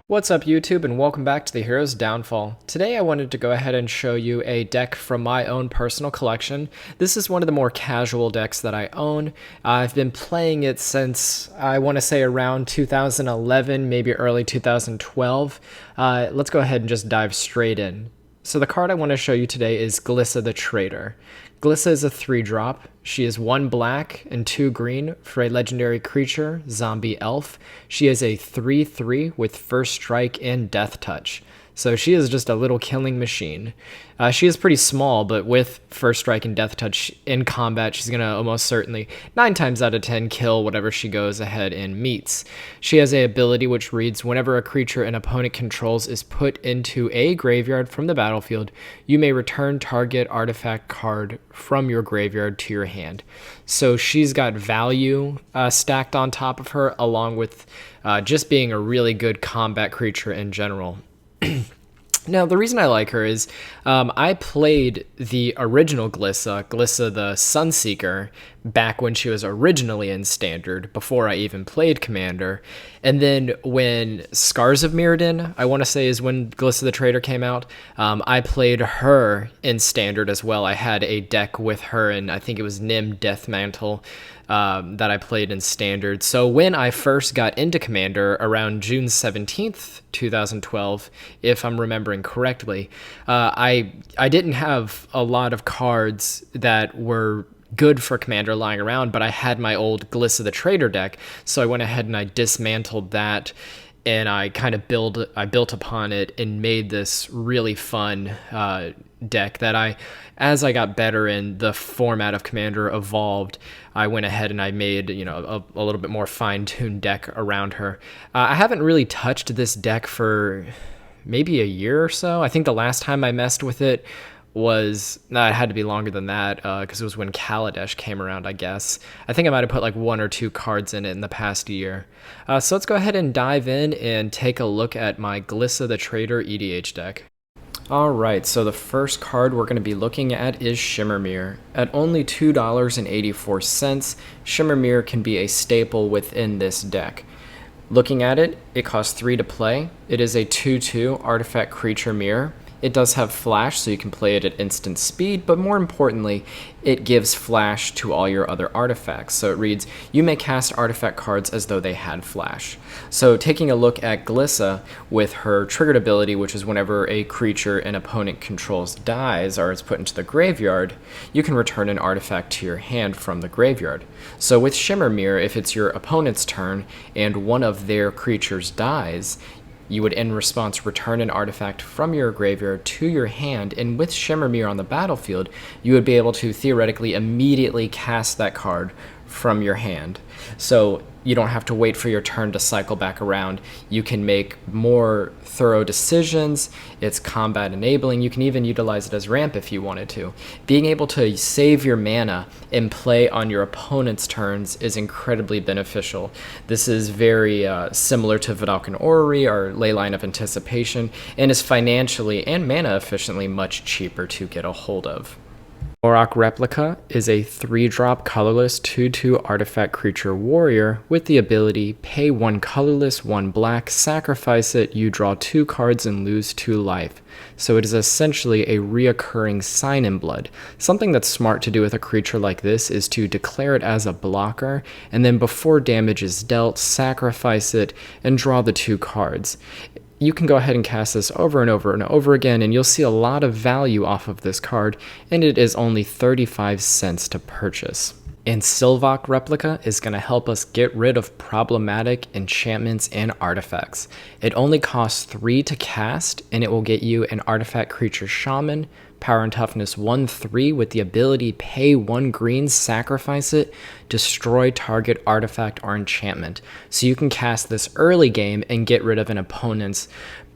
What's up YouTube, and welcome back to the Hero's Downfall. Today I wanted to go ahead and show you a deck from my own personal collection. This is one of the more casual decks that I own. I've been playing it since I want to say around 2011, maybe early 2012. Let's go ahead and just dive straight in. So the card I want to show you today is Glissa the Traitor. Glissa is a 3-drop. She is 1 black and 2 green for a legendary creature, zombie elf. She is a 3/3 with first strike and death touch. So she is just a little killing machine. She is pretty small, but with first strike and death touch in combat, she's going to almost certainly 9 times out of 10 kill whatever she goes ahead and meets. She has a ability which reads, whenever a creature an opponent controls is put into a graveyard from the battlefield, you may return target artifact card from your graveyard to your hand. So she's got value stacked on top of her, along with just being a really good combat creature in general. Now, the reason I like her is I played the original Glissa the Sunseeker, back when she was originally in Standard, before I even played Commander. And then when Scars of Mirrodin, I want to say is when Glissa the Traitor came out, I played her in Standard as well. I had a deck with her, and I think it was Nim Deathmantle that I played in Standard. So when I first got into Commander around June 17th, 2012, if I'm remembering correctly, I didn't have a lot of cards that were good for Commander lying around, but I had my old Glissa the Traitor deck, so I went ahead and I dismantled that, and I kind of built upon it and made this really fun deck that as I got better and the format of Commander evolved, I went ahead and I made, a little bit more fine-tuned deck around her. I haven't really touched this deck for maybe a year or so. I think the last time I messed with it it had to be longer than that, because it was when Kaladesh came around, I guess. I think I might have put like 1 or 2 cards in it in the past year. So let's go ahead and dive in and take a look at my Glissa the Traitor EDH deck. Alright, so the first card we're going to be looking at is Shimmer Mirror. At only $2.84, Shimmer Mirror can be a staple within this deck. Looking at it, it costs 3 to play. It is a 2/2 artifact creature mirror. It does have flash, so you can play it at instant speed, but more importantly, it gives flash to all your other artifacts. So it reads, you may cast artifact cards as though they had flash. So taking a look at Glissa with her triggered ability, which is whenever a creature an opponent controls dies or is put into the graveyard, you can return an artifact to your hand from the graveyard. So with Shimmer Mirror, if it's your opponent's turn and one of their creatures dies, you would in response return an artifact from your graveyard to your hand, and with Shimmer Mirror on the battlefield, you would be able to theoretically immediately cast that card from your hand. So you don't have to wait for your turn to cycle back around. You can make more thorough decisions. It's combat enabling. You can even utilize it as ramp if you wanted to. Being able to save your mana and play on your opponent's turns is incredibly beneficial. This is very similar to Vedalken Orrery or Leyline of Anticipation, and is financially and mana efficiently much cheaper to get a hold of. Orrock Replica is a 3-drop colorless 2/2 artifact creature warrior with the ability pay 1 colorless, 1 black, sacrifice it, you draw 2 cards and lose 2 life. So it is essentially a reoccurring Sign in Blood. Something that's smart to do with a creature like this is to declare it as a blocker, and then before damage is dealt, sacrifice it and draw the 2 cards. You can go ahead and cast this over and over and over again, and you'll see a lot of value off of this card, and it is only 35 cents to purchase. And Orrock Replica is going to help us get rid of problematic enchantments and artifacts. It only costs 3 to cast, and it will get you an artifact creature shaman, power and toughness 1/3 with the ability pay 1 green, sacrifice it, destroy target artifact or enchantment. So you can cast this early game and get rid of an opponent's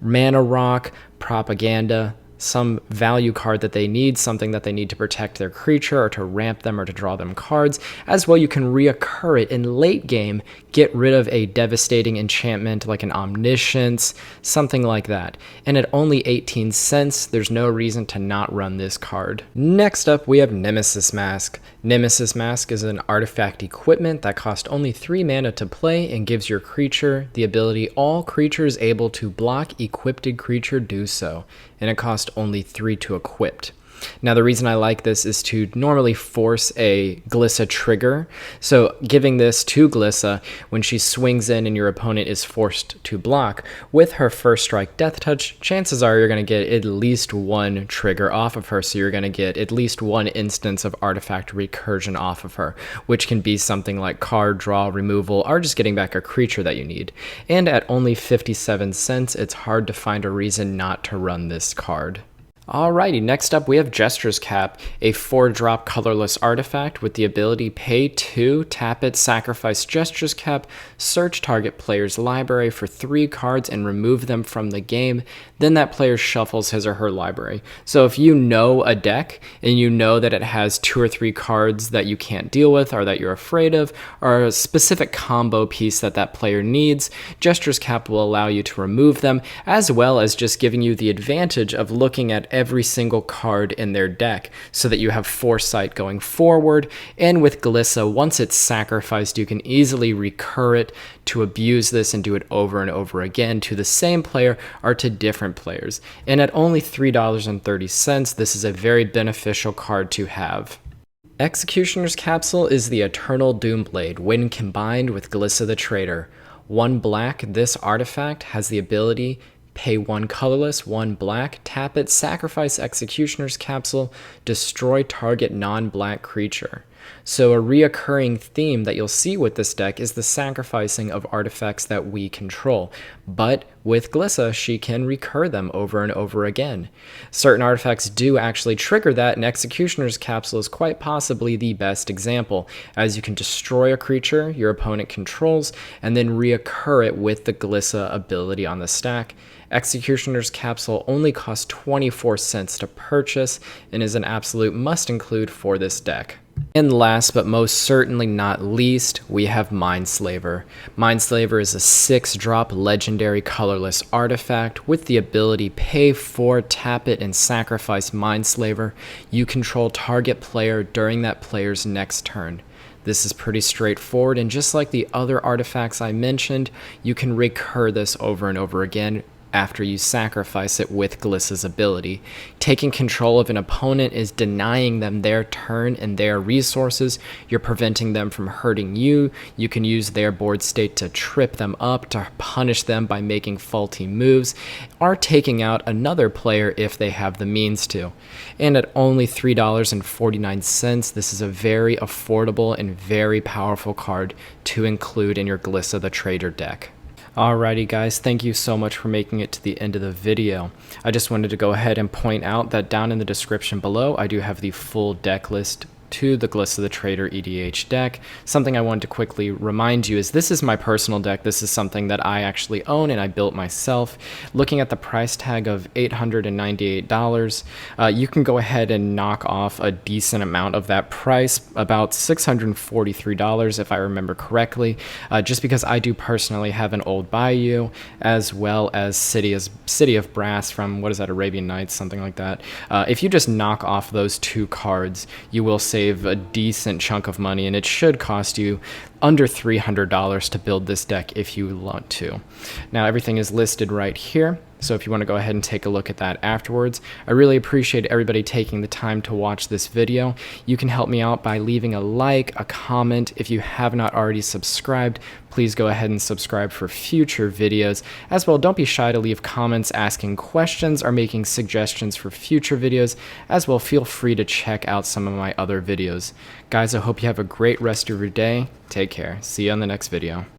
mana rock, propaganda, some value card that they need, something that they need to protect their creature or to ramp them or to draw them cards. As well, you can reoccur it in late game, get rid of a devastating enchantment like an Omniscience, something like that. And at only 18 cents, there's no reason to not run this card. Next up, we have Nemesis Mask. Nemesis Mask is an artifact equipment that costs only 3 mana to play and gives your creature the ability all creatures able to block equipped creature do so, and it costs only 3 to equip. Now, the reason I like this is to normally force a Glissa trigger. So giving this to Glissa, when she swings in and your opponent is forced to block, with her first strike death touch, chances are you're going to get at least one trigger off of her. So you're going to get at least one instance of artifact recursion off of her, which can be something like card draw, removal, or just getting back a creature that you need. And at only 57 cents, it's hard to find a reason not to run this card. Alrighty, next up we have Jester's Cap, a 4-drop colorless artifact with the ability pay 2, tap it, sacrifice Jester's Cap, search target player's library for 3 cards and remove them from the game. Then that player shuffles his or her library. So if you know a deck and you know that it has 2 or 3 cards that you can't deal with or that you're afraid of, or a specific combo piece that that player needs, Jester's Cap will allow you to remove them, as well as just giving you the advantage of looking at every single card in their deck so that you have foresight going forward. And with Glissa, once it's sacrificed, you can easily recur it to abuse this and do it over and over again to the same player or to different players. And at only $3.30, this is a very beneficial card to have. Executioner's Capsule is the Eternal Doomblade when combined with Glissa the Traitor. 1 black, this artifact has the ability pay 1 colorless, 1 black, tap it, sacrifice Executioner's Capsule, destroy target non-black creature. So a reoccurring theme that you'll see with this deck is the sacrificing of artifacts that we control. But with Glissa, she can recur them over and over again. Certain artifacts do actually trigger that, and Executioner's Capsule is quite possibly the best example, as you can destroy a creature your opponent controls and then reoccur it with the Glissa ability on the stack. Executioner's Capsule only costs 24 cents to purchase and is an absolute must-include for this deck. And last but most certainly not least, we have Mindslaver. Mindslaver is a 6-drop legendary colorless artifact with the ability pay 4, tap it, and sacrifice Mindslaver. You control target player during that player's next turn. This is pretty straightforward, and just like the other artifacts I mentioned, you can recur this over and over again after you sacrifice it with Glissa's ability. Taking control of an opponent is denying them their turn and their resources. You're preventing them from hurting you. You can use their board state to trip them up, to punish them by making faulty moves, or taking out another player if they have the means to. And at only $3.49, this is a very affordable and very powerful card to include in your Glissa the Traitor deck. Alrighty guys, thank you so much for making it to the end of the video. I just wanted to go ahead and point out that down in the description below, I do have the full deck list to the Glissa the Traitor EDH deck. Something I wanted to quickly remind you is this is my personal deck. This is something that I actually own and I built myself. Looking at the price tag of $898, you can go ahead and knock off a decent amount of that price, about $643 if I remember correctly, just because I do personally have an old Bayou as well as City of Brass from, what is that, Arabian Nights, something like that. If you just knock off those 2 cards, you will save a decent chunk of money, and it should cost you under $300 to build this deck if you want to. Now everything is listed right here, so if you want to go ahead and take a look at that afterwards. I really appreciate everybody taking the time to watch this video. You can help me out by leaving a like, a comment. If you have not already subscribed, please go ahead and subscribe for future videos. As well, don't be shy to leave comments asking questions or making suggestions for future videos. As well, feel free to check out some of my other videos. Guys, I hope you have a great rest of your day. Take care. See you on the next video.